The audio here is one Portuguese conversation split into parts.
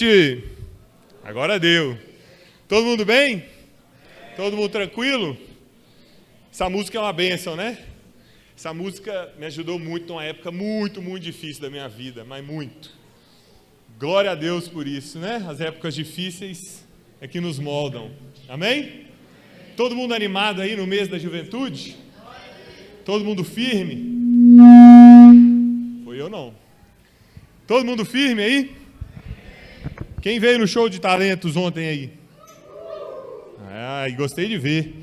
noite! Agora deu. Todo mundo bem? Todo mundo tranquilo? Essa música é uma bênção, né? Essa música me ajudou muito numa época muito difícil da minha vida, mas muito. Glória a Deus por isso, né? As épocas difíceis é que nos moldam. Amém? Todo mundo animado aí no mês da juventude? Todo mundo firme? Foi eu não. Todo mundo firme aí? Quem veio no show de talentos ontem aí? Gostei de ver.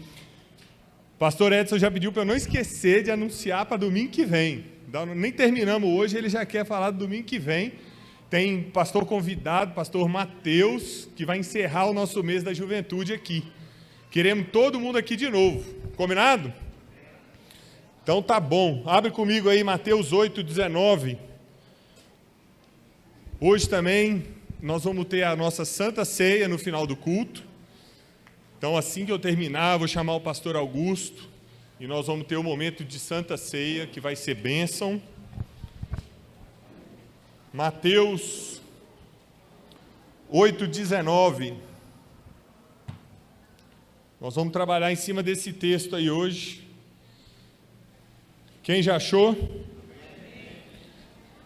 Pastor Edson já pediu para eu não esquecer de anunciar para domingo que vem. Nem terminamos hoje, ele já quer falar do domingo que vem. Tem pastor convidado, pastor Mateus, que vai encerrar o nosso mês da juventude aqui. Queremos todo mundo aqui de novo. Combinado? Então tá bom. Abre comigo aí Mateus 8:19. Hoje também nós vamos ter a nossa Santa Ceia no final do culto. Então, assim que eu terminar, eu vou chamar o pastor Augusto e nós vamos ter o momento de Santa Ceia, que vai ser bênção. Mateus 8:19. Nós vamos trabalhar em cima desse texto aí hoje. Quem já achou?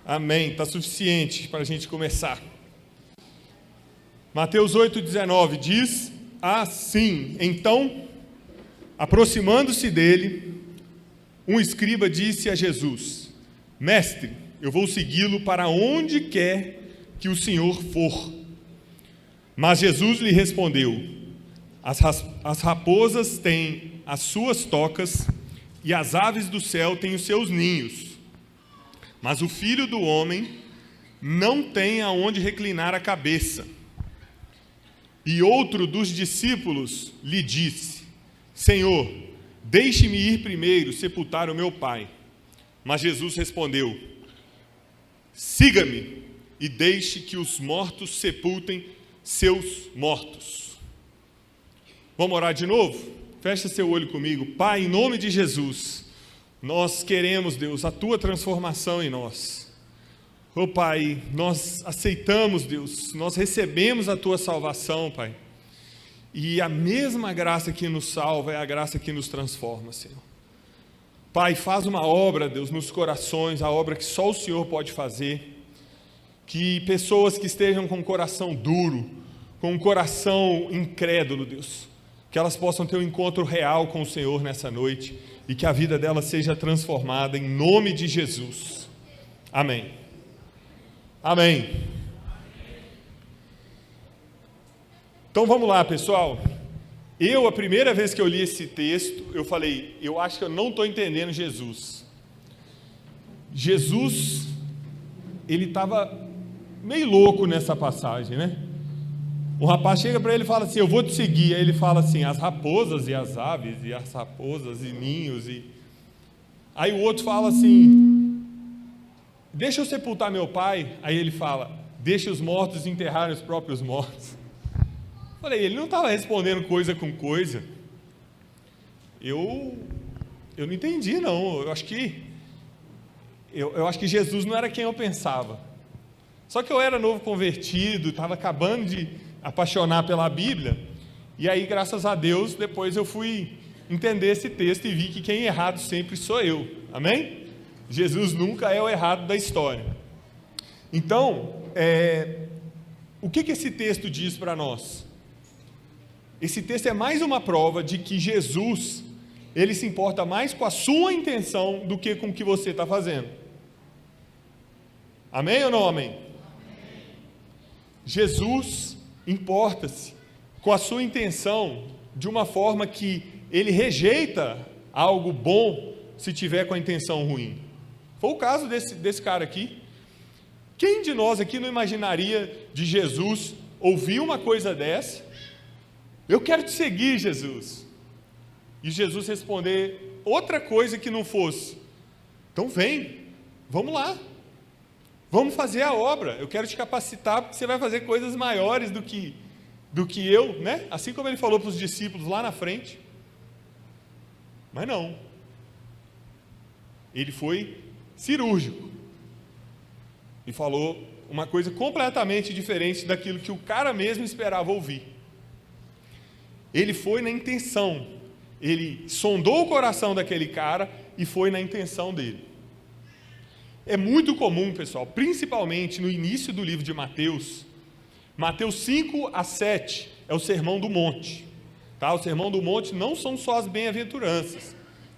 Amém. Está suficiente para a gente começar. Mateus 8:19 diz assim: Então, aproximando-se dele, um escriba disse a Jesus: Mestre, eu vou segui-lo para onde quer que o Senhor for. Mas Jesus lhe respondeu: As raposas têm as suas tocas e as aves do céu têm os seus ninhos, mas o Filho do Homem não tem aonde reclinar a cabeça. E outro dos discípulos lhe disse: Senhor, deixe-me ir primeiro sepultar o meu pai. Mas Jesus respondeu: Siga-me e deixe que os mortos sepultem seus mortos. Vamos orar de novo? Fecha seu olho comigo. Pai, em nome de Jesus, nós queremos, Deus, a Tua transformação em nós. Oh Pai, nós aceitamos, Deus, nós recebemos a Tua salvação, Pai. E a mesma graça que nos salva é a graça que nos transforma, Senhor. Pai, faz uma obra, Deus, nos corações, a obra que só o Senhor pode fazer. Que pessoas que estejam com o coração duro, com o coração incrédulo, Deus, que elas possam ter um encontro real com o Senhor nessa noite e que a vida delas seja transformada em nome de Jesus. Amém. Amém. Então vamos lá, pessoal. A primeira vez que eu li esse texto, eu falei, eu acho que eu não estou entendendo Jesus. Jesus, ele estava meio louco nessa passagem, né? O rapaz chega para ele e fala assim: eu vou te seguir. Aí ele fala assim: as raposas e as aves, e as raposas e ninhos. Aí o outro fala assim: deixa eu sepultar meu pai. Aí ele fala: deixa os mortos enterrarem os próprios mortos. Falei, ele não estava respondendo coisa com coisa. Eu não entendi, não. Eu acho que Jesus não era quem eu pensava. Só que eu era novo convertido, estava acabando de apaixonar pela Bíblia. E aí, graças a Deus, depois eu fui entender esse texto e vi que quem é errado sempre sou eu. Amém? Jesus nunca é o errado da história. Então, o que esse texto diz para nós? Esse texto é mais uma prova de que Jesus, ele se importa mais com a sua intenção do que com o que você está fazendo. Amém ou não amém? Amém. Jesus importa-se com a sua intenção de uma forma que ele rejeita algo bom se tiver com a intenção ruim. Foi o caso desse cara aqui. Quem de nós aqui não imaginaria de Jesus ouvir uma coisa dessa? Eu quero te seguir, Jesus. E Jesus responder outra coisa que não fosse: então vem, vamos lá, vamos fazer a obra, eu quero te capacitar, porque você vai fazer coisas maiores do que eu, né? Assim como ele falou para os discípulos lá na frente. Mas não, ele foi cirúrgico e falou uma coisa completamente diferente daquilo que o cara mesmo esperava ouvir. Ele foi na intenção, ele sondou o coração daquele cara e foi na intenção dele. É muito comum, pessoal, principalmente no início do livro de Mateus, Mateus 5 a 7 é o Sermão do Monte. Tá? O Sermão do Monte não são só as bem-aventuranças,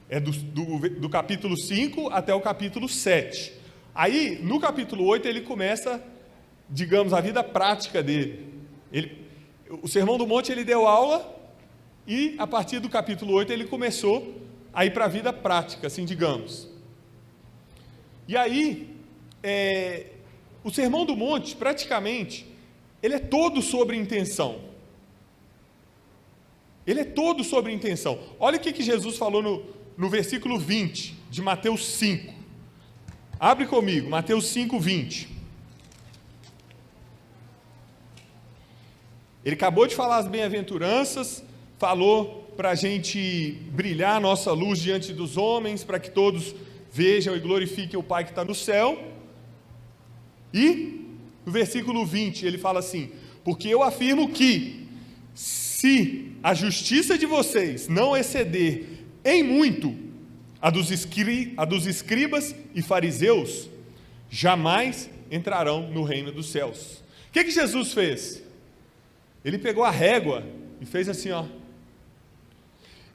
é do capítulo 5 até o capítulo 7. Aí, no capítulo 8, ele começa, digamos, a vida prática dele. O Sermão do Monte ele deu aula e, a partir do capítulo 8, ele começou a ir para a vida prática, assim, digamos. E aí, o Sermão do Monte, praticamente, ele é todo sobre intenção. Ele é todo sobre intenção. Olha o que Jesus falou no versículo 20 de Mateus 5. Abre comigo, Mateus 5, 20. Ele acabou de falar as bem-aventuranças, falou para a gente brilhar a nossa luz diante dos homens, para que todos vejam e glorifiquem o Pai que está no céu. E no versículo 20 ele fala assim: porque eu afirmo que, se a justiça de vocês não exceder em muito a dos escribas e fariseus, jamais entrarão no reino dos céus. O que Jesus fez? Ele pegou a régua e fez assim, ó.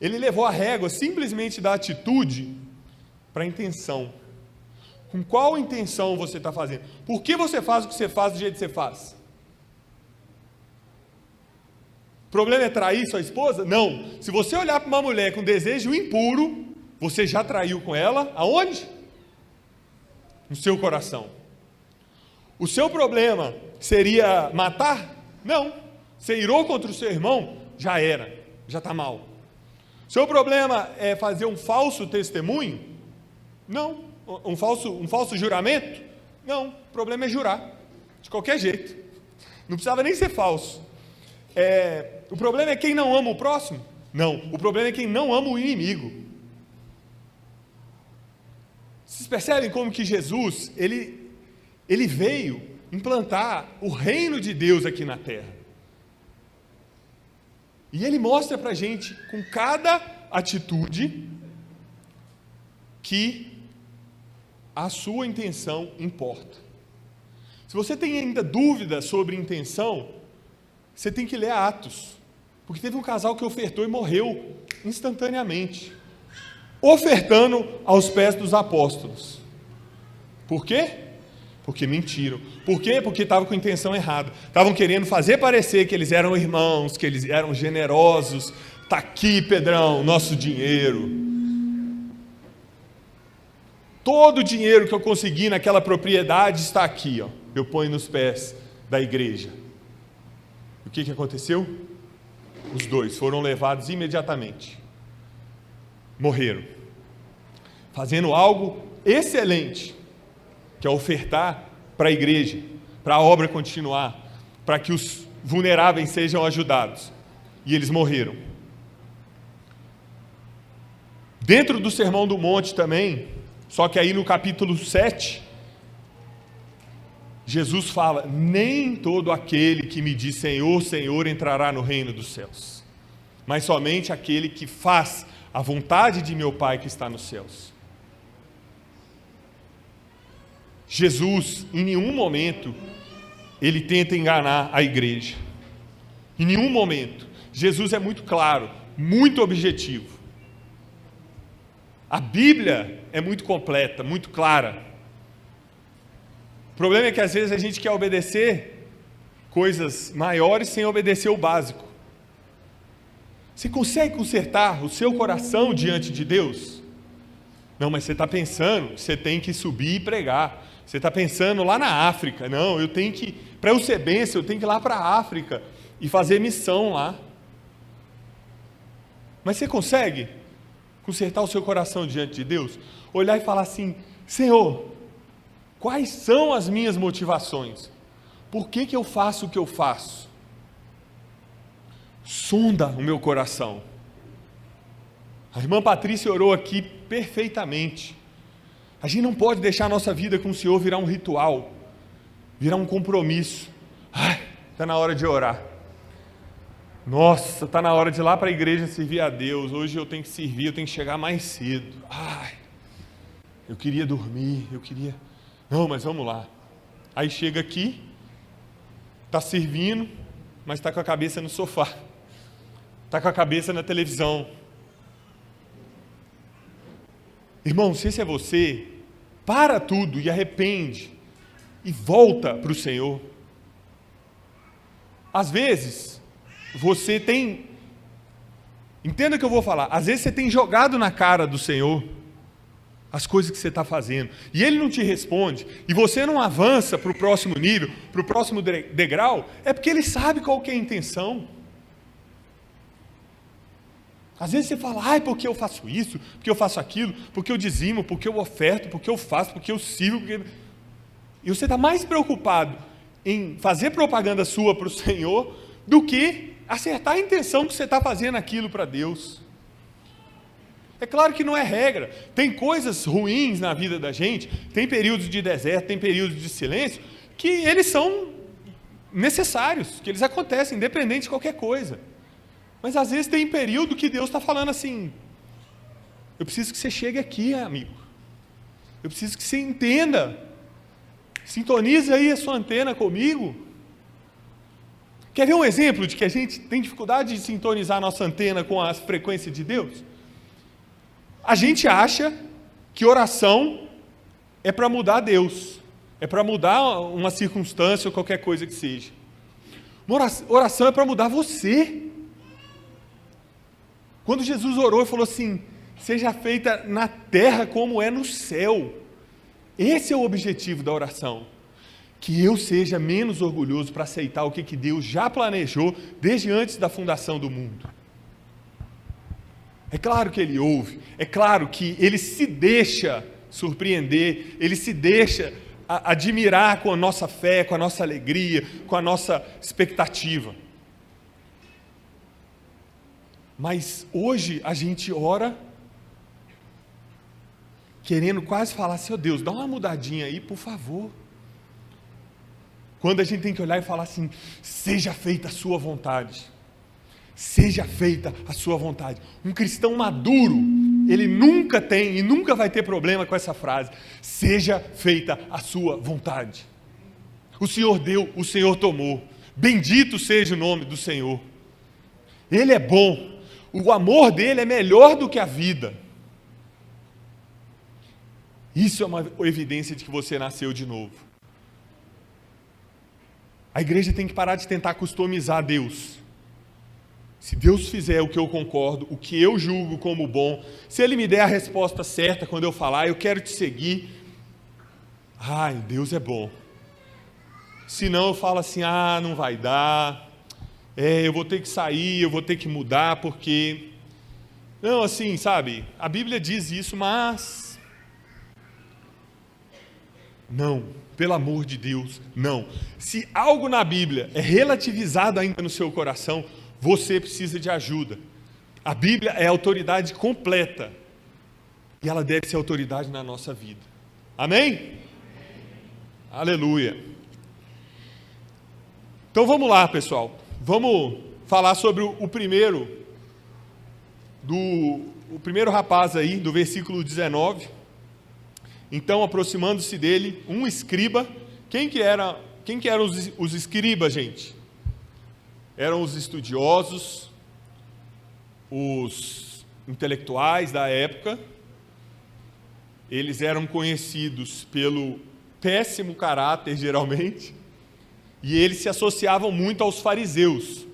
Ele levou a régua simplesmente da atitude para a intenção. Com qual intenção você está fazendo? Por que você faz o que você faz do jeito que você faz? O problema é trair sua esposa? Não. Se você olhar para uma mulher com desejo impuro, você já traiu com ela, aonde? No seu coração. O seu problema seria matar? Não. Você irou contra o seu irmão? Já era, já está mal. O seu problema é fazer um falso testemunho? Não. Um falso juramento? Não. O problema é jurar, de qualquer jeito. Não precisava nem ser falso. O problema é quem não ama o próximo? Não. O problema é quem não ama o inimigo. Vocês percebem como que Jesus, ele veio implantar o reino de Deus aqui na terra. E ele mostra para a gente, com cada atitude, que a sua intenção importa. Se você tem ainda dúvida sobre intenção, você tem que ler Atos. Porque teve um casal que ofertou e morreu instantaneamente, ofertando aos pés dos apóstolos. Por quê? Porque mentiram. Por quê? Porque estavam com a intenção errada. Estavam querendo fazer parecer que eles eram irmãos, que eles eram generosos. Está aqui, Pedrão, nosso dinheiro. Todo o dinheiro que eu consegui naquela propriedade está aqui, ó. Eu ponho nos pés da igreja. O que aconteceu? Os dois foram levados imediatamente. Morreram, fazendo algo excelente, que é ofertar para a igreja, para a obra continuar, para que os vulneráveis sejam ajudados. E eles morreram. Dentro do Sermão do Monte também, só que aí no capítulo 7, Jesus fala: nem todo aquele que me diz Senhor, Senhor entrará no reino dos céus, mas somente aquele que faz a vontade de meu Pai que está nos céus. Jesus, em nenhum momento, ele tenta enganar a igreja. Em nenhum momento. Jesus é muito claro, muito objetivo. A Bíblia é muito completa, muito clara. O problema é que às vezes a gente quer obedecer coisas maiores sem obedecer o básico. Você consegue consertar o seu coração diante de Deus? Não, mas você está pensando que você tem que subir e pregar. Você está pensando lá na África. Não, para eu ser bênção, eu tenho que ir lá para a África e fazer missão lá. Mas você consegue consertar o seu coração diante de Deus? Olhar e falar assim: Senhor, quais são as minhas motivações? Por que eu faço o que eu faço? Sonda o meu coração. A irmã Patrícia orou aqui perfeitamente. A gente não pode deixar a nossa vida com o Senhor virar um ritual. virar um compromisso. Ai, está na hora de orar. Nossa, está na hora de ir lá para a igreja servir a Deus. Hoje eu tenho que servir, eu tenho que chegar mais cedo. Ai, eu queria dormir, Não, mas vamos lá. Aí chega aqui, está servindo, mas está com a cabeça no sofá. Está com a cabeça na televisão. Irmão, se esse é você, para tudo e arrepende. E volta para o Senhor. Às vezes, você tem... Entenda o que eu vou falar. Às vezes você tem jogado na cara do Senhor as coisas que você está fazendo. E Ele não te responde. E você não avança para o próximo nível, para o próximo degrau. É porque Ele sabe qual que é a intenção. Às vezes você fala, ai, porque eu faço isso, porque eu faço aquilo, porque eu dizimo, porque eu oferto, porque eu faço, porque eu sirvo. E você está mais preocupado em fazer propaganda sua para o Senhor do que acertar a intenção que você está fazendo aquilo para Deus. É claro que não é regra. Tem coisas ruins na vida da gente, tem períodos de deserto, tem períodos de silêncio, que eles são necessários, que eles acontecem, independente de qualquer coisa. Mas às vezes tem período que Deus está falando assim, eu preciso que você chegue aqui, amigo. Eu preciso que você entenda. Sintonize aí a sua antena comigo. Quer ver um exemplo de que a gente tem dificuldade de sintonizar a nossa antena com a frequência de Deus? A gente acha que oração é para mudar Deus, é para mudar uma circunstância ou qualquer coisa que seja. Oração é para mudar você. Quando Jesus orou e falou assim, seja feita na terra como é no céu. Esse é o objetivo da oração. Que eu seja menos orgulhoso para aceitar o que Deus já planejou desde antes da fundação do mundo. É claro que Ele ouve, é claro que Ele se deixa surpreender, Ele se deixa admirar com a nossa fé, com a nossa alegria, com a nossa expectativa. Mas hoje a gente ora querendo quase falar assim, Deus, dá uma mudadinha aí, por favor. Quando a gente tem que olhar e falar assim, seja feita a sua vontade. Seja feita a sua vontade. Um cristão maduro, ele nunca tem e nunca vai ter problema com essa frase. Seja feita a sua vontade. O Senhor deu, o Senhor tomou. Bendito seja o nome do Senhor. Ele é bom. O amor dele é melhor do que a vida. Isso é uma evidência de que você nasceu de novo. A igreja tem que parar de tentar customizar Deus. Se Deus fizer o que eu concordo, o que eu julgo como bom, se Ele me der a resposta certa quando eu falar, eu quero te seguir, ai, Deus é bom. Se não, eu falo assim, não vai dar, eu vou ter que sair, eu vou ter que mudar, porque... Não, assim, sabe, a Bíblia diz isso, mas... Não, pelo amor de Deus, não. Se algo na Bíblia é relativizado ainda no seu coração, você precisa de ajuda. A Bíblia é a autoridade completa. E ela deve ser autoridade na nossa vida. Amém? Aleluia. Então vamos lá, pessoal. Vamos falar sobre o primeiro rapaz aí, do versículo 19. Então, aproximando-se dele, um escriba. Quem que eram os escribas, gente? Eram os estudiosos, os intelectuais da época. Eles eram conhecidos pelo péssimo caráter, geralmente, e eles se associavam muito aos fariseus.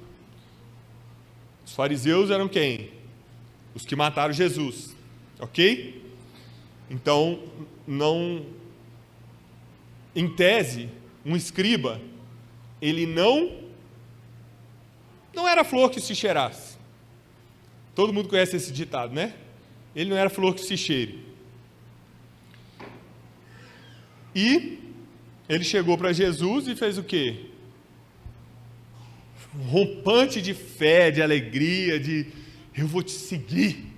Os fariseus eram quem? Os que mataram Jesus, ok? Então, em tese, um escriba, ele não era flor que se cheirasse. Todo mundo conhece esse ditado, né? Ele não era flor que se cheire. E ele chegou para Jesus e fez o quê? Um rompante de fé, de alegria, de eu vou te seguir.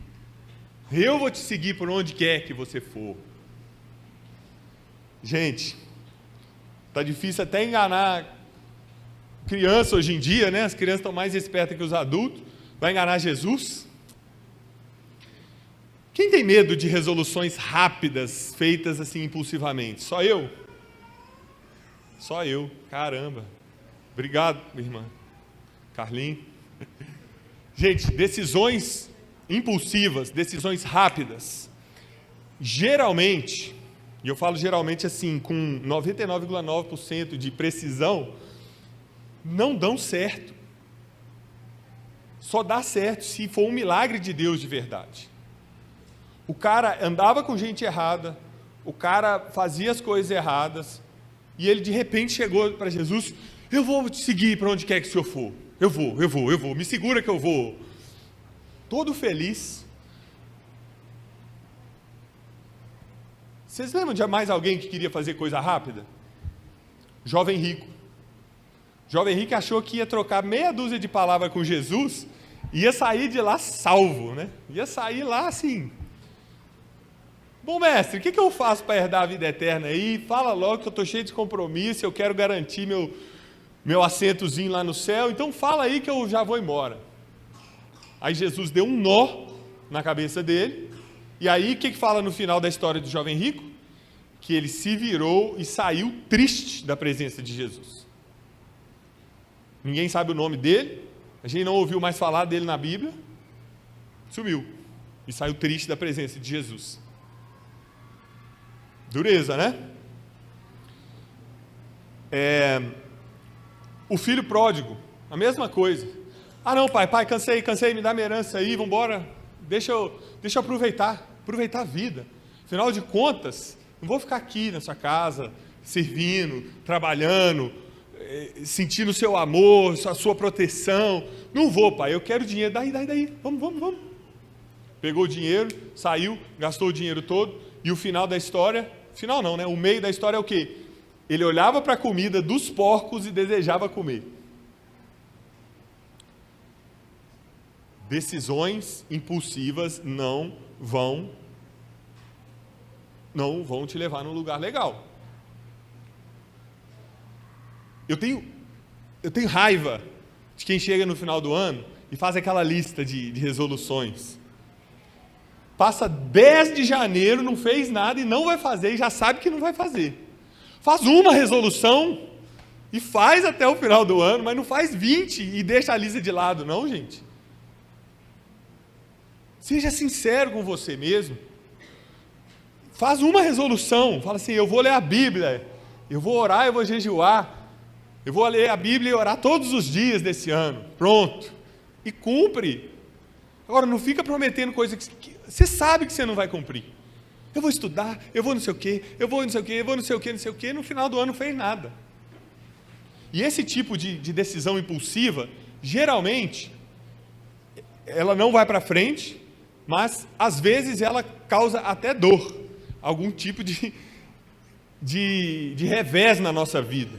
Eu vou te seguir por onde quer que você for. Gente, Está difícil até enganar criança hoje em dia, né? As crianças estão mais espertas que os adultos. Vai enganar Jesus? Quem tem medo de resoluções rápidas, feitas assim impulsivamente? Só eu? Só eu. Caramba. Obrigado, minha irmã. Carlinhos. Gente, decisões impulsivas, decisões rápidas, geralmente, e eu falo geralmente assim, com 99,9% de precisão, não dão certo. Só dá certo se for um milagre de Deus de verdade. O cara andava com gente errada, o cara fazia as coisas erradas, e ele de repente chegou para Jesus: eu vou te seguir para onde quer que o senhor for. Eu vou, me segura que eu vou. Todo feliz. Vocês lembram de mais alguém que queria fazer coisa rápida? Jovem rico. Jovem rico achou que ia trocar meia dúzia de palavras com Jesus, ia sair de lá salvo, né? Ia sair lá assim: bom mestre, o que eu faço para herdar a vida eterna aí? Fala logo que eu estou cheio de compromisso, eu quero garantir meu assentozinho lá no céu, então fala aí que eu já vou embora. Aí Jesus deu um nó na cabeça dele, e aí o que fala no final da história do jovem rico? Que ele se virou e saiu triste da presença de Jesus. Ninguém sabe o nome dele, a gente não ouviu mais falar dele na Bíblia, sumiu, e saiu triste da presença de Jesus. Dureza, né? O filho pródigo, a mesma coisa. Ah não, pai, cansei, me dá minha herança aí, vamos embora, deixa eu aproveitar a vida. Afinal de contas, não vou ficar aqui na sua casa, servindo, trabalhando, sentindo o seu amor, a sua proteção. Não vou, pai, eu quero dinheiro, daí, vamos. Pegou o dinheiro, saiu, gastou o dinheiro todo, e o final da história, final não, né? O meio da história é o quê? Ele olhava para a comida dos porcos e desejava comer. Decisões impulsivas não vão te levar num lugar legal. Eu tenho raiva de quem chega no final do ano e faz aquela lista de resoluções. Passa 10 de janeiro, não fez nada e não vai fazer, e já sabe que não vai fazer. Faz uma resolução e faz até o final do ano, mas não faz 20 e deixa a lista de lado, não, gente. Seja sincero com você mesmo. Faz uma resolução, fala assim: eu vou ler a Bíblia, eu vou orar, eu vou jejuar, eu vou ler a Bíblia e orar todos os dias desse ano. Pronto. E cumpre. Agora, não fica prometendo coisa que você sabe que você não vai cumprir. Eu vou estudar, eu vou não sei o quê, eu vou não sei o quê, no final do ano não fez nada. E esse tipo de decisão impulsiva, geralmente, ela não vai para frente, mas às vezes ela causa até dor, algum tipo de revés na nossa vida.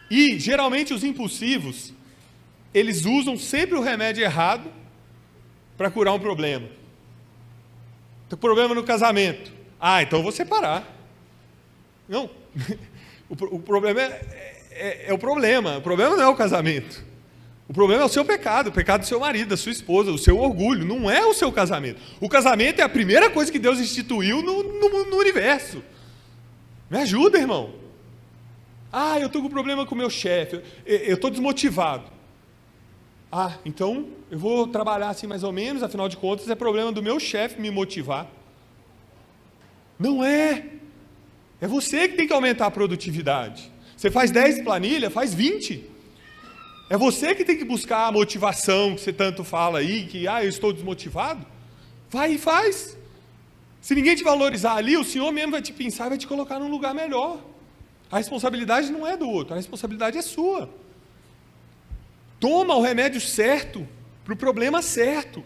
E geralmente os impulsivos, eles usam sempre o remédio errado para curar um problema. Tem problema no casamento. Ah, então eu vou separar. Não, o problema é o problema. O problema não é o casamento. O problema é o seu pecado, o pecado do seu marido, da sua esposa, o seu orgulho. Não é o seu casamento. O casamento é a primeira coisa que Deus instituiu no universo. Me ajuda, irmão. Ah, eu estou com problema com o meu chefe, eu estou desmotivado. Ah, então eu vou trabalhar assim mais ou menos, afinal de contas é problema do meu chefe me motivar. Não é. É você que tem que aumentar a produtividade. Você faz 10 planilhas, faz 20. É você que tem que buscar a motivação que você tanto fala aí, que eu estou desmotivado. Vai e faz. Se ninguém te valorizar ali, o Senhor mesmo vai te pensar e vai te colocar num lugar melhor. A responsabilidade não é do outro, a responsabilidade é sua. Toma o remédio certo, para o problema certo.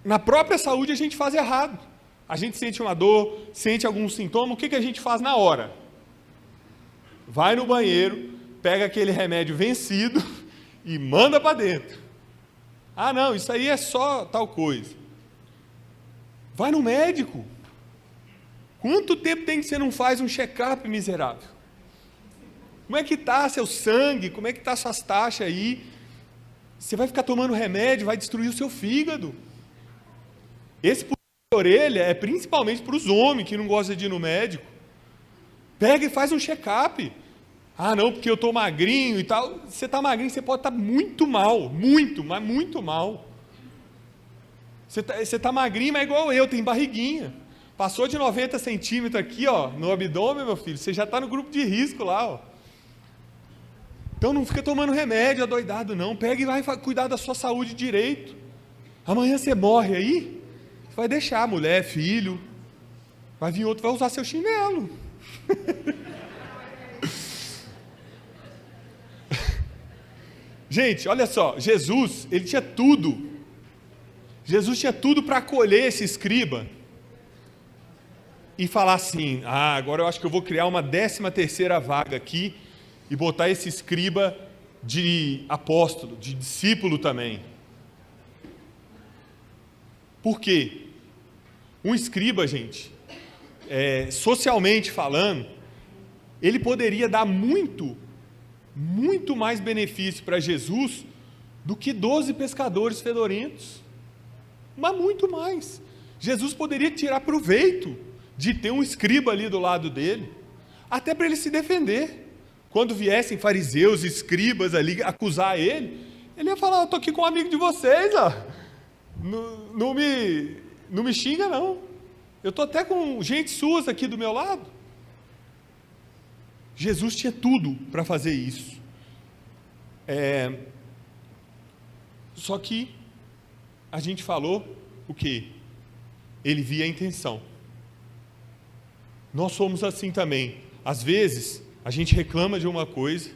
Na própria saúde a gente faz errado. A gente sente uma dor, sente algum sintoma, o que a gente faz na hora? Vai no banheiro, pega aquele remédio vencido e manda para dentro. Ah não, isso aí é só tal coisa. Vai no médico. Quanto tempo tem que você não faz um check-up, miserável? Como é que está seu sangue? Como é que está suas taxas aí? Você vai ficar tomando remédio, vai destruir o seu fígado. Esse puxão de orelha é principalmente para os homens que não gostam de ir no médico. Pega e faz um check-up. Ah, não, porque eu estou magrinho e tal. Você está magrinho, você pode estar muito mal, muito, mas muito mal. Você está magrinho, mas é igual eu, tem barriguinha. Passou de 90 centímetros aqui, ó, no abdômen, meu filho, você já está no grupo de risco lá, ó. Então não fica tomando remédio adoidado, não. Pega e vai cuidar da sua saúde direito. Amanhã você morre aí, você vai deixar mulher, filho, vai vir outro, vai usar seu chinelo. Gente, olha só, Jesus, ele tinha tudo. Jesus tinha tudo para acolher esse escriba e falar assim: ah, agora eu acho que eu vou criar uma 13ª vaga aqui e botar esse escriba de apóstolo, de discípulo também. Por quê? Um escriba, gente, socialmente falando, ele poderia dar muito mais benefício para Jesus do que 12 pescadores fedorentos. Mas muito mais. Jesus poderia tirar proveito de ter um escriba ali do lado dele, até para ele se defender. Quando viessem fariseus, escribas ali acusar ele, ele ia falar: estou aqui com um amigo de vocês, ó. Não me xinga, não. Eu estou até com gente suas aqui do meu lado. Jesus tinha tudo para fazer isso. Só que a gente falou o quê? Ele via a intenção. Nós somos assim também. Às vezes, a gente reclama de uma coisa,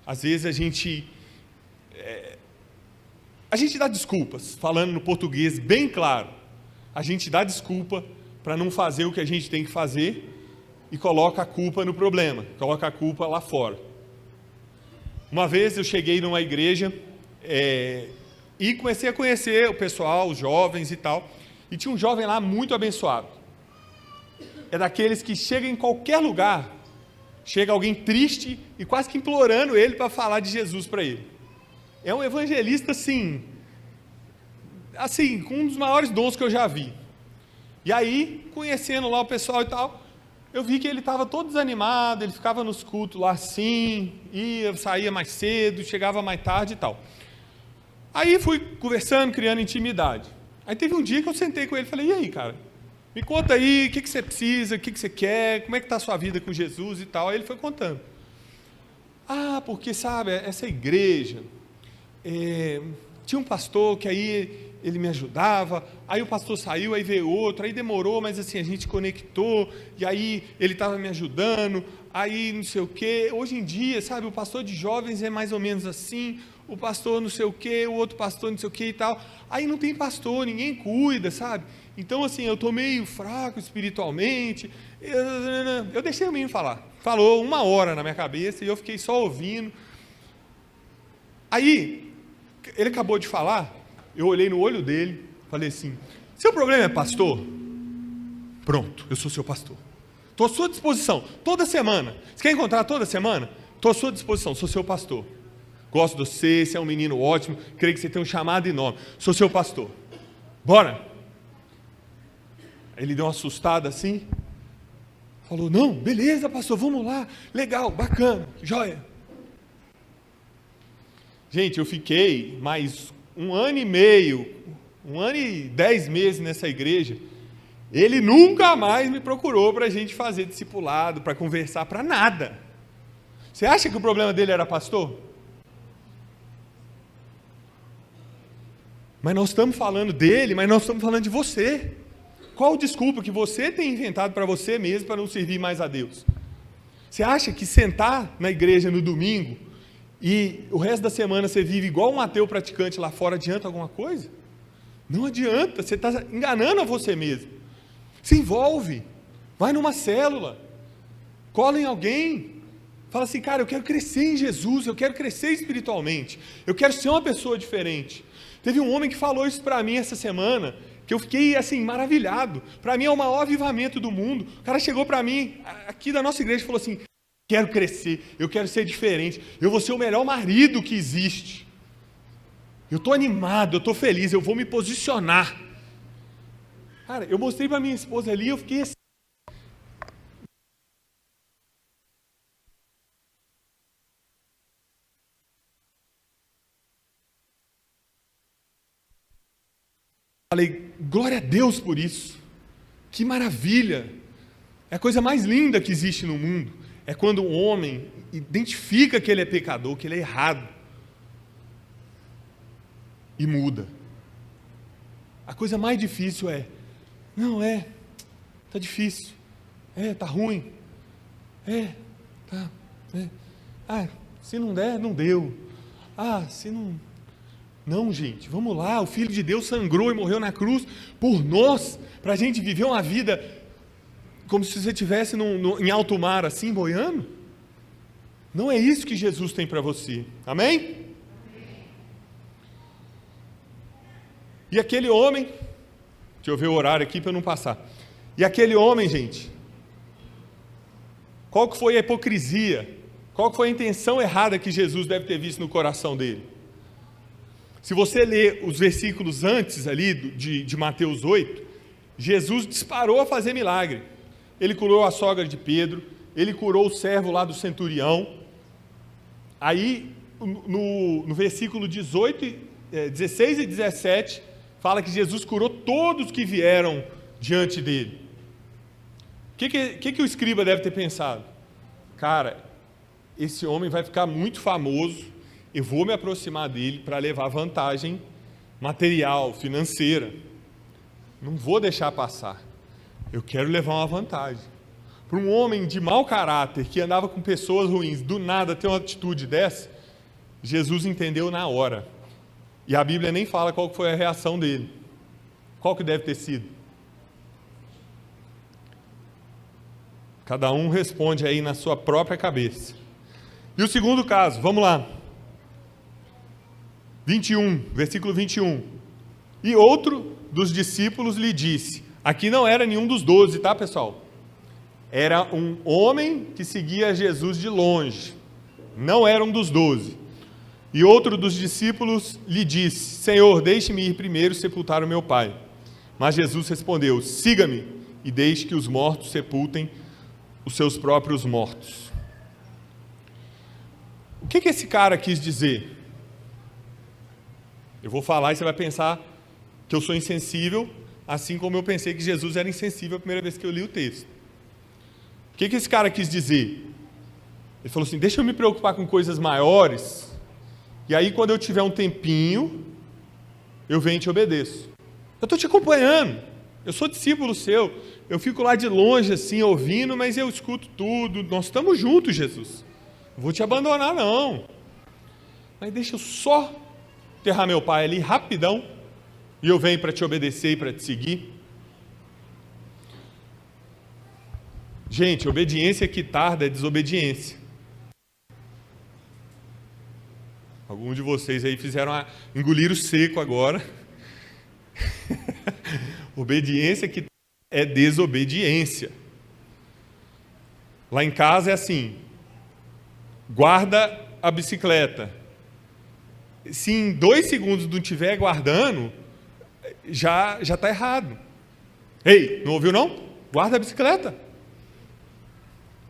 às vezes a gente dá desculpas, falando no português bem claro. A gente dá desculpa para não fazer o que a gente tem que fazer e coloca a culpa no problema, coloca a culpa lá fora. Uma vez eu cheguei numa igreja e comecei a conhecer o pessoal, os jovens e tal, e tinha um jovem lá muito abençoado. É daqueles que chega em qualquer lugar, chega alguém triste e quase que implorando ele para falar de Jesus para ele. É um evangelista assim, com um dos maiores dons que eu já vi. E aí, conhecendo lá o pessoal e tal, eu vi que ele estava todo desanimado, ele ficava nos cultos lá assim, saía mais cedo, chegava mais tarde e tal. Aí fui conversando, criando intimidade. Aí teve um dia que eu sentei com ele e falei: e aí, cara, me conta aí, o que você precisa, o que você quer, como é que está a sua vida com Jesus e tal. Aí ele foi contando. Ah, porque sabe, essa igreja, tinha um pastor que aí ele me ajudava, aí o pastor saiu, aí veio outro, aí demorou, mas assim, a gente conectou, e aí ele estava me ajudando, aí não sei o quê. Hoje em dia, sabe, o pastor de jovens é mais ou menos assim, o pastor não sei o quê, o outro pastor não sei o quê e tal. Aí não tem pastor, ninguém cuida, sabe? Então assim, eu estou meio fraco espiritualmente. Eu deixei o menino falar. Falou 1 hora na minha cabeça e eu fiquei só ouvindo. Aí, ele acabou de falar, eu olhei no olho dele, falei assim: seu problema é pastor? Pronto, eu sou seu pastor. Estou à sua disposição, toda semana. Você quer encontrar toda semana? Estou à sua disposição, sou seu pastor. Gosto de você é um menino ótimo, creio que você tem um chamado enorme. Sou seu pastor. Bora! Ele deu uma assustada assim, falou: não, beleza, pastor, vamos lá, legal, bacana, joia. Gente, eu fiquei mais 1 ano e meio, 1 ano e 10 meses nessa igreja. Ele nunca mais me procurou para a gente fazer discipulado, para conversar, para nada. Você acha que o problema dele era pastor? Mas nós estamos falando dele, mas nós estamos falando de você. Qual desculpa que você tem inventado para você mesmo para não servir mais a Deus? Você acha que sentar na igreja no domingo e o resto da semana você vive igual um ateu praticante lá fora adianta alguma coisa? Não adianta, você está enganando a você mesmo. Se envolve, vai numa célula, cola em alguém, fala assim: cara, eu quero crescer em Jesus, eu quero crescer espiritualmente, eu quero ser uma pessoa diferente. Teve um homem que falou isso para mim essa semana, que eu fiquei assim, maravilhado. Para mim é o maior avivamento do mundo. O cara chegou para mim, aqui da nossa igreja, e falou assim: quero crescer, eu quero ser diferente, eu vou ser o melhor marido que existe. Eu estou animado, eu estou feliz, eu vou me posicionar. Cara, eu mostrei para minha esposa ali, eu fiquei assim. Falei, glória a Deus por isso. Que maravilha. É a coisa mais linda que existe no mundo. É quando um homem identifica que ele é pecador, que ele é errado. E muda. A coisa mais difícil tá difícil. Tá ruim. Se não der, não deu. Se não... Não, gente, vamos lá, o Filho de Deus sangrou e morreu na cruz por nós, para a gente viver uma vida como se você estivesse em alto mar, assim, boiando. Não é isso que Jesus tem para você, amém? E aquele homem, deixa eu ver o horário aqui para eu não passar. E aquele homem, gente, qual que foi a hipocrisia? Qual que foi a intenção errada que Jesus deve ter visto no coração dele? Se você ler os versículos antes ali de Mateus 8, Jesus disparou a fazer milagre. Ele curou a sogra de Pedro, ele curou o servo lá do centurião. Aí, no versículo 16 e 17, fala que Jesus curou todos que vieram diante dele. O que o escriba deve ter pensado? Cara, esse homem vai ficar muito famoso, eu vou me aproximar dele para levar vantagem material, financeira. Não vou deixar passar. Eu quero levar uma vantagem. Para um homem de mau caráter, que andava com pessoas ruins, do nada ter uma atitude dessa, Jesus entendeu na hora. E a Bíblia nem fala qual foi a reação dele. Qual que deve ter sido? Cada um responde aí na sua própria cabeça. E o segundo caso, vamos lá. 21, versículo 21. E outro dos discípulos lhe disse, aqui não era nenhum dos 12, tá, pessoal? Era um homem que seguia Jesus de longe, não era um dos 12. E outro dos discípulos lhe disse, Senhor, deixe-me ir primeiro sepultar o meu pai. Mas Jesus respondeu, siga-me e deixe que os mortos sepultem os seus próprios mortos. O que esse cara quis dizer? Eu vou falar e você vai pensar que eu sou insensível, assim como eu pensei que Jesus era insensível a primeira vez que eu li o texto. O que esse cara quis dizer? Ele falou assim, deixa eu me preocupar com coisas maiores, e aí quando eu tiver um tempinho, eu venho e te obedeço. Eu estou te acompanhando, eu sou discípulo seu, eu fico lá de longe assim, ouvindo, mas eu escuto tudo, nós estamos juntos, Jesus. Não vou te abandonar não, mas deixa eu só enterrar meu pai ali rapidão, e eu venho para te obedecer e para te seguir. Gente, obediência que tarda é desobediência. Alguns de vocês aí engoliram seco agora. Obediência que é desobediência. Lá em casa é assim, guarda a bicicleta. Se em 2 segundos não estiver guardando, já está errado. Ei, não ouviu não? Guarda a bicicleta.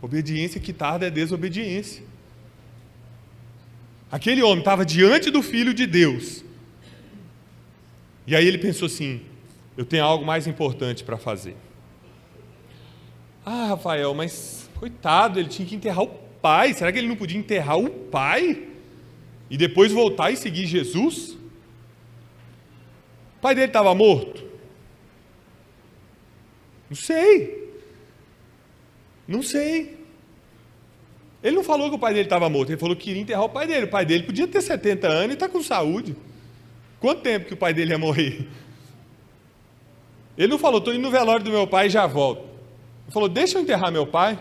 Obediência que tarda é desobediência. Aquele homem estava diante do Filho de Deus. E aí ele pensou assim, eu tenho algo mais importante para fazer. Ah, Rafael, mas coitado, ele tinha que enterrar o pai. Será que ele não podia enterrar o pai? E depois voltar e seguir Jesus? O pai dele estava morto? Não sei. Ele não falou que o pai dele estava morto, ele falou que queria enterrar o pai dele. O pai dele podia ter 70 anos e está com saúde. Quanto tempo que o pai dele ia morrer? Ele não falou, estou indo no velório do meu pai e já volto. Ele falou, deixa eu enterrar meu pai.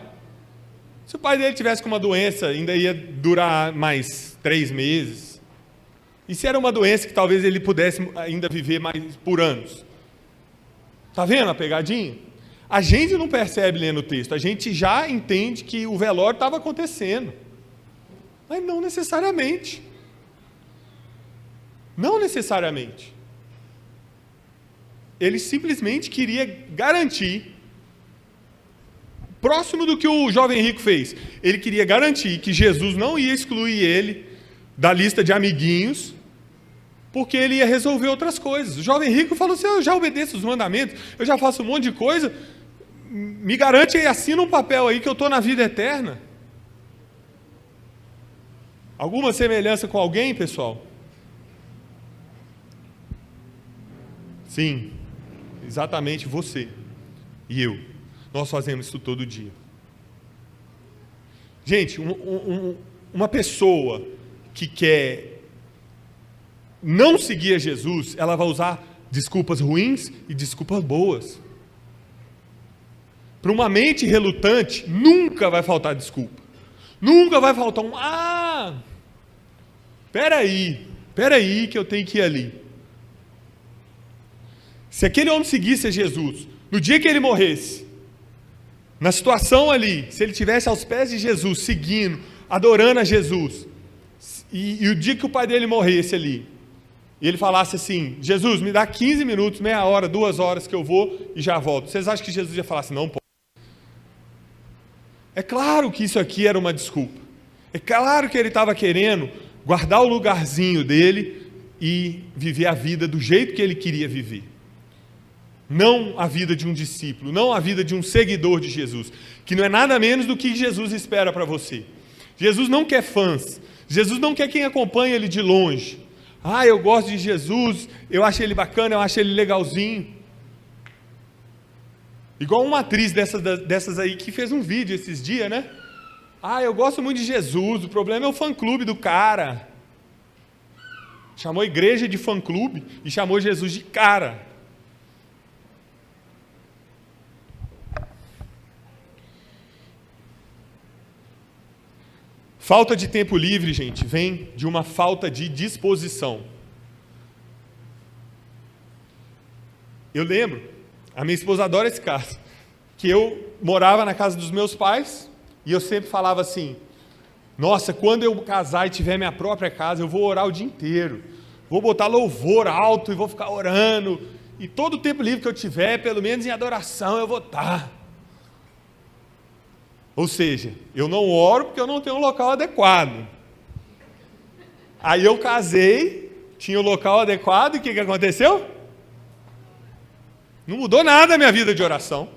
Se o pai dele tivesse com uma doença, ainda ia durar mais 3 meses. E se era uma doença que talvez ele pudesse ainda viver mais por anos? Está vendo a pegadinha? A gente não percebe lendo o texto, a gente já entende que o velório estava acontecendo. Mas não necessariamente. Não necessariamente. Ele simplesmente queria garantir, próximo do que o jovem rico fez, ele queria garantir que Jesus não ia excluir ele da lista de amiguinhos, porque ele ia resolver outras coisas. O jovem rico falou assim: eu já obedeço os mandamentos, eu já faço um monte de coisa, me garante e assina um papel aí que eu estou na vida eterna. Alguma semelhança com alguém, pessoal? Sim, exatamente você e eu. Nós fazemos isso todo dia. Gente, uma pessoa que quer não seguir a Jesus, ela vai usar desculpas ruins e desculpas boas. Para uma mente relutante, nunca vai faltar desculpa. Nunca vai faltar peraí que eu tenho que ir ali. Se aquele homem seguisse a Jesus, no dia que ele morresse, na situação ali, se ele estivesse aos pés de Jesus, seguindo, adorando a Jesus, e o dia que o pai dele morresse ali, e ele falasse assim: Jesus, me dá 15 minutos, meia hora, 2 horas que eu vou e já volto. Vocês acham que Jesus ia falar assim? Não pode. É claro que isso aqui era uma desculpa. É claro que ele estava querendo guardar o lugarzinho dele e viver a vida do jeito que ele queria viver. Não a vida de um discípulo, não a vida de um seguidor de Jesus, que não é nada menos do que Jesus espera para você. Jesus não quer fãs, Jesus não quer quem acompanha ele de longe. Eu gosto de Jesus, eu acho ele bacana, eu acho ele legalzinho. Igual uma atriz dessas aí que fez um vídeo esses dias, né? Eu gosto muito de Jesus, o problema é o fã-clube do cara. Chamou a igreja de fã-clube e chamou Jesus de cara. Falta de tempo livre, gente, vem de uma falta de disposição. Eu lembro, a minha esposa adora esse caso, que eu morava na casa dos meus pais e eu sempre falava assim: nossa, quando eu casar e tiver minha própria casa, eu vou orar o dia inteiro, vou botar louvor alto e vou ficar orando, e todo o tempo livre que eu tiver, pelo menos em adoração, eu vou estar. Ou seja, eu não oro porque eu não tenho um local adequado. Aí eu casei, tinha o local adequado, e o que aconteceu? Não mudou nada a minha vida de oração.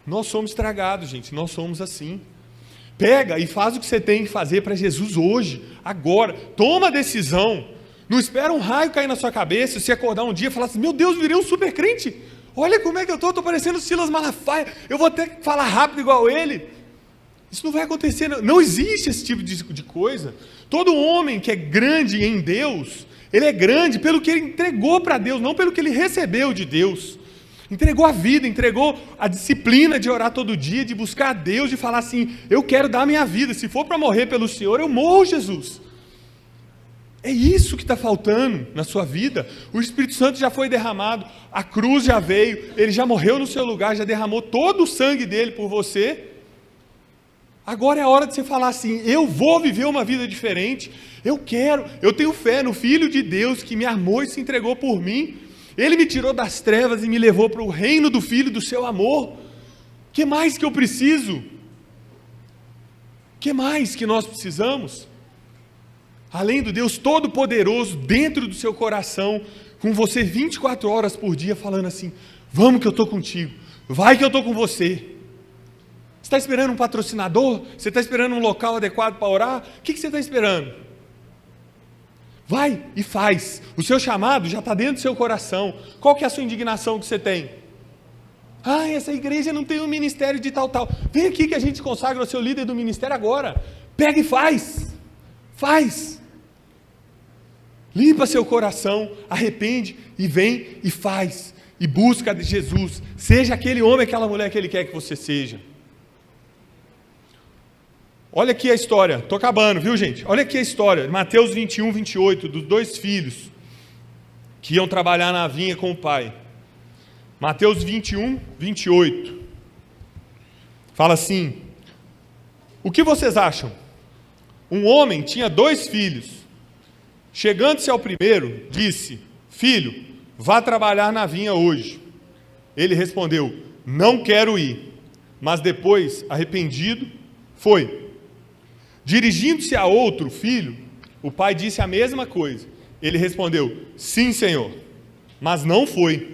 Nós somos estragados, gente, nós somos assim. Pega e faz o que você tem que fazer para Jesus hoje, agora. Toma a decisão. Não espera um raio cair na sua cabeça, se acordar um dia e falar assim: meu Deus, virei um super crente. Olha como é que eu estou parecendo Silas Malafaia, eu vou ter que falar rápido igual ele. Isso não vai acontecer, não existe esse tipo de coisa. Todo homem que é grande em Deus, ele é grande pelo que ele entregou para Deus, não pelo que ele recebeu de Deus. Entregou a vida, entregou a disciplina de orar todo dia, de buscar a Deus, de falar assim: eu quero dar a minha vida, se for para morrer pelo Senhor, eu morro, Jesus. É isso que está faltando na sua vida. O Espírito Santo já foi derramado, a cruz já veio, ele já morreu no seu lugar, já derramou todo o sangue dele por você. Agora é a hora de você falar assim: eu vou viver uma vida diferente, eu tenho fé no Filho de Deus que me amou e se entregou por mim. Ele me tirou das trevas e me levou para o reino do Filho do seu amor. O que mais que eu preciso? O que mais que nós precisamos? Além do Deus Todo-Poderoso dentro do seu coração, com você 24 horas por dia, falando assim: vamos que eu estou contigo, vai que eu estou com você. Você está esperando um patrocinador? Você está esperando um local adequado para orar? O que você está esperando? Vai e faz. O seu chamado já está dentro do seu coração. Qual que é a sua indignação que você tem? Essa igreja não tem um ministério de tal. Vem aqui que a gente consagra o seu líder do ministério agora. Pega e faz. Faz. Limpa seu coração, arrepende e vem e faz. E busca de Jesus. Seja aquele homem, aquela mulher que Ele quer que você seja. Olha aqui a história, estou acabando, viu, gente? Olha aqui a história, Mateus 21, 28, dos 2 filhos que iam trabalhar na vinha com o pai. Mateus 21, 28. Fala assim: o que vocês acham? Um homem tinha 2 filhos. Chegando-se ao primeiro, disse: filho, vá trabalhar na vinha hoje. Ele respondeu: não quero ir. Mas depois, arrependido, foi. Dirigindo-se a outro filho, o pai disse a mesma coisa. Ele respondeu: sim, senhor, mas não foi.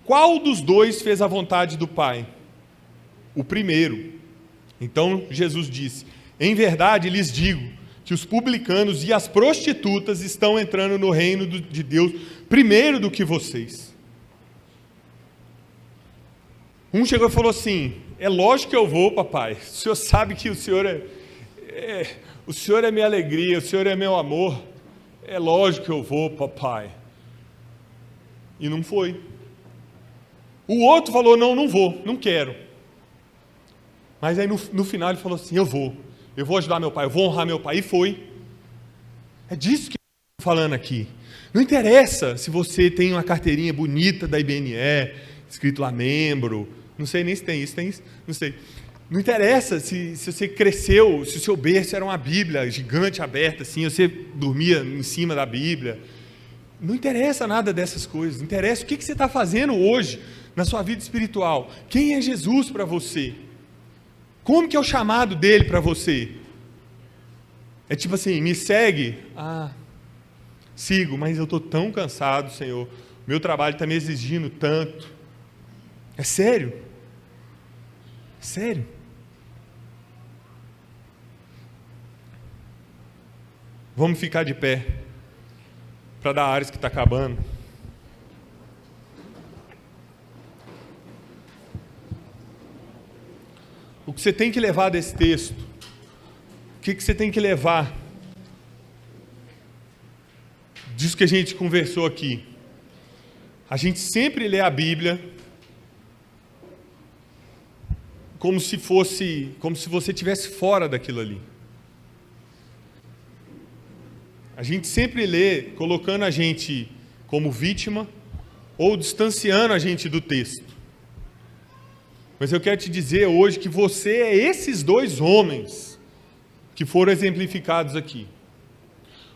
Qual dos 2 fez a vontade do pai? O primeiro. Então Jesus disse: em verdade lhes digo que os publicanos e as prostitutas estão entrando no reino de Deus primeiro do que vocês. Um chegou e falou assim: é lógico que eu vou, papai. O senhor sabe que o senhor o senhor é minha alegria, o senhor é meu amor. É lógico que eu vou, papai. E não foi. O outro falou: não, não vou, não quero. Mas aí no final ele falou assim: eu vou ajudar meu pai, eu vou honrar meu pai. E foi. É disso que eu estou falando aqui. Não interessa se você tem uma carteirinha bonita da IBNE, escrito lá membro, não sei nem se tem isso, não sei. Não interessa se você cresceu, se o seu berço era uma Bíblia gigante aberta, assim, você dormia em cima da Bíblia. Não interessa nada dessas coisas. Interessa o que você está fazendo hoje na sua vida espiritual. Quem é Jesus para você? Como que é o chamado dele para você? É tipo assim: me segue? Sigo, mas eu estou tão cansado, Senhor. Meu trabalho está me exigindo tanto. É sério? Sério? Vamos ficar de pé para dar Ares que está acabando. O que você tem que levar desse texto? O que você tem que levar disso que a gente conversou aqui? A gente sempre lê a Bíblia como se você estivesse fora daquilo ali. A gente sempre lê colocando a gente como vítima ou distanciando a gente do texto. Mas eu quero te dizer hoje que você é esses 2 homens que foram exemplificados aqui.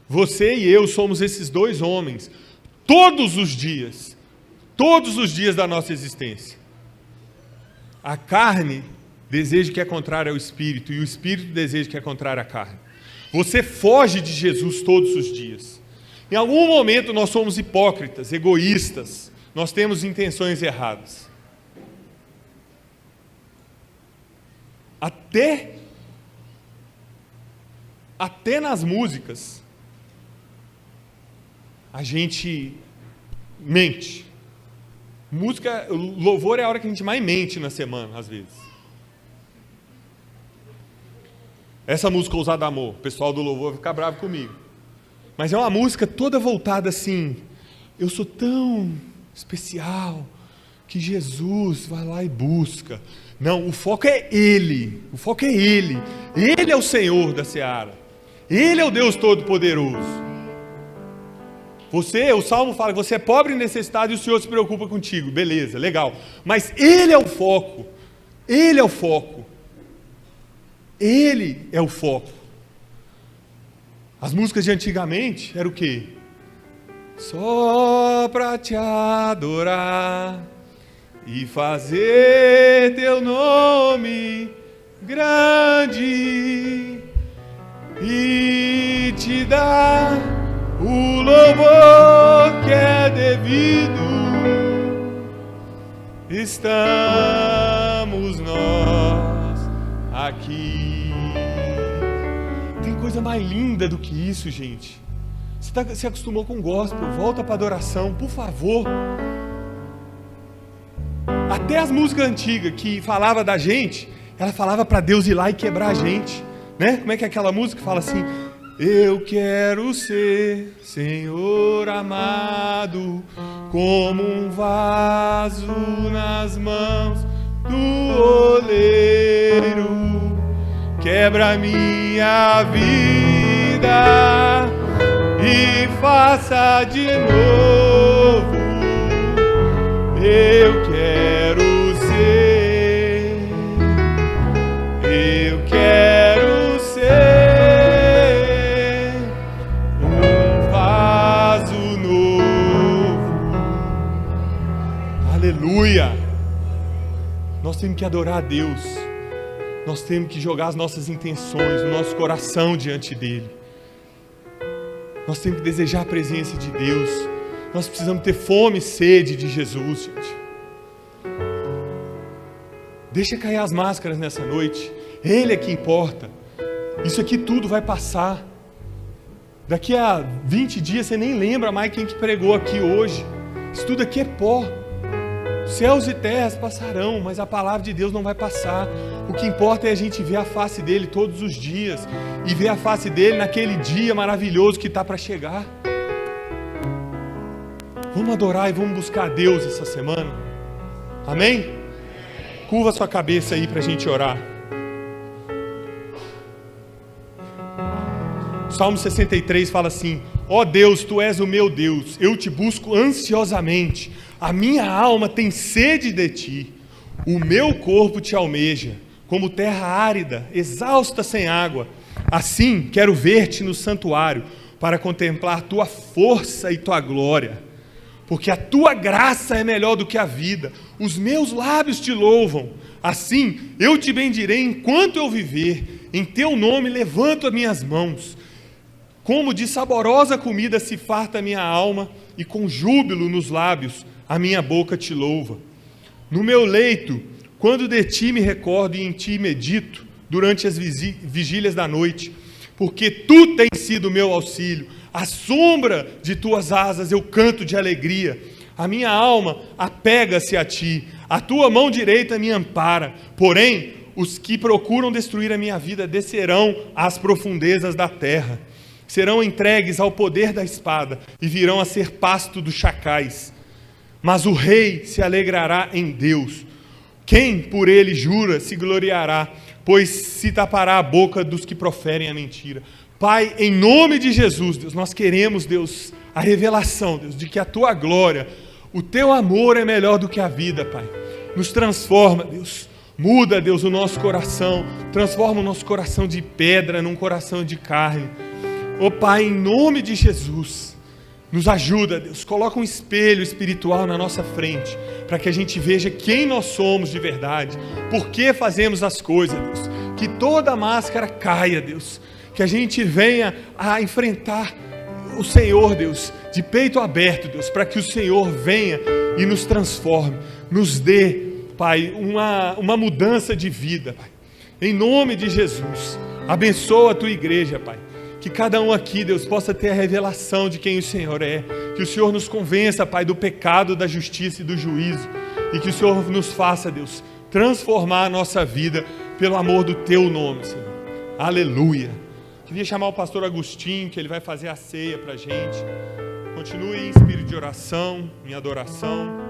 Você e eu somos esses 2 homens todos os dias da nossa existência. A carne deseja que é contrário ao Espírito, e o Espírito deseja que é contrário à carne. Você foge de Jesus todos os dias. Em algum momento nós somos hipócritas, egoístas, nós temos intenções erradas. Até nas músicas, a gente mente. Música, louvor é a hora que a gente mais mente na semana, às vezes. Essa música Ousado Amor, o pessoal do louvor vai ficar bravo comigo. Mas é uma música toda voltada assim: eu sou tão especial que Jesus vai lá e busca. Não, o foco é Ele. O foco é Ele. Ele é o Senhor da seara. Ele é o Deus Todo-Poderoso. O Salmo fala que você é pobre e necessitado e o Senhor se preocupa contigo. Beleza, legal. Mas Ele é o foco. Ele é o foco. Ele é o foco. As músicas de antigamente eram o quê? Só para te adorar e fazer teu nome grande e te dar o louvor que é devido. Estamos nós aqui. Tem coisa mais linda do que isso, gente. Você se acostumou com gospel, volta para adoração, por favor. Até as músicas antigas que falava da gente, ela falava para Deus ir lá e quebrar a gente, né? Como é que é aquela música que fala assim: eu quero ser, Senhor amado, como um vaso nas mãos do oleiro. Quebra minha vida e faça de novo. Eu quero ser, eu quero ser um vaso novo. Aleluia! Nós temos que adorar a Deus. Nós temos que jogar as nossas intenções, o nosso coração diante dele. Nós temos que desejar a presença de Deus. Nós precisamos ter fome e sede de Jesus, gente. Deixa cair as máscaras nessa noite. Ele é que importa. Isso aqui tudo vai passar. Daqui a 20 dias você nem lembra mais quem que pregou aqui hoje. Isso tudo aqui é pó. Céus e terras passarão, mas a palavra de Deus não vai passar. O que importa é a gente ver a face dele todos os dias e ver a face dele naquele dia maravilhoso que está para chegar. Vamos adorar e vamos buscar a Deus essa semana. Amém? Curva sua cabeça aí para a gente orar. Salmo 63 fala assim: ó Deus, Tu és o meu Deus, eu te busco ansiosamente, a minha alma tem sede de Ti, o meu corpo Te almeja, como terra árida, exausta sem água. Assim quero ver-Te no santuário, para contemplar Tua força e Tua glória. Porque a Tua graça é melhor do que a vida, os meus lábios Te louvam. Assim eu Te bendirei enquanto eu viver, em Teu nome levanto as minhas mãos. Como de saborosa comida se farta a minha alma, e com júbilo nos lábios a minha boca Te louva. No meu leito, quando de Ti me recordo e em Ti medito, durante as vigílias da noite, porque Tu tens sido o meu auxílio, à sombra de Tuas asas eu canto de alegria. A minha alma apega-se a Ti, a Tua mão direita me ampara. Porém, os que procuram destruir a minha vida descerão às profundezas da terra. Serão entregues ao poder da espada e virão a ser pasto dos chacais. Mas o rei se alegrará em Deus. Quem por ele jura se gloriará, pois se tapará a boca dos que proferem a mentira. Pai, em nome de Jesus, Deus, nós queremos, Deus, a revelação, Deus, de que a Tua glória, o Teu amor é melhor do que a vida, Pai. Nos transforma, Deus. Muda, Deus, o nosso coração. Transforma o nosso coração de pedra num coração de carne. Ó Pai, em nome de Jesus, nos ajuda, Deus. Coloca um espelho espiritual na nossa frente, para que a gente veja quem nós somos de verdade. Por que fazemos as coisas, Deus. Que toda máscara caia, Deus. Que a gente venha a enfrentar o Senhor, Deus, de peito aberto, Deus, para que o Senhor venha e nos transforme, nos dê, Pai, uma mudança de vida, Pai. Em nome de Jesus, abençoa a Tua igreja, Pai. Que cada um aqui, Deus, possa ter a revelação de quem o Senhor é. Que o Senhor nos convença, Pai, do pecado, da justiça e do juízo. E que o Senhor nos faça, Deus, transformar a nossa vida pelo amor do Teu nome, Senhor. Aleluia. Queria chamar o pastor Agostinho, que ele vai fazer a ceia para a gente. Continue em espírito de oração, em adoração.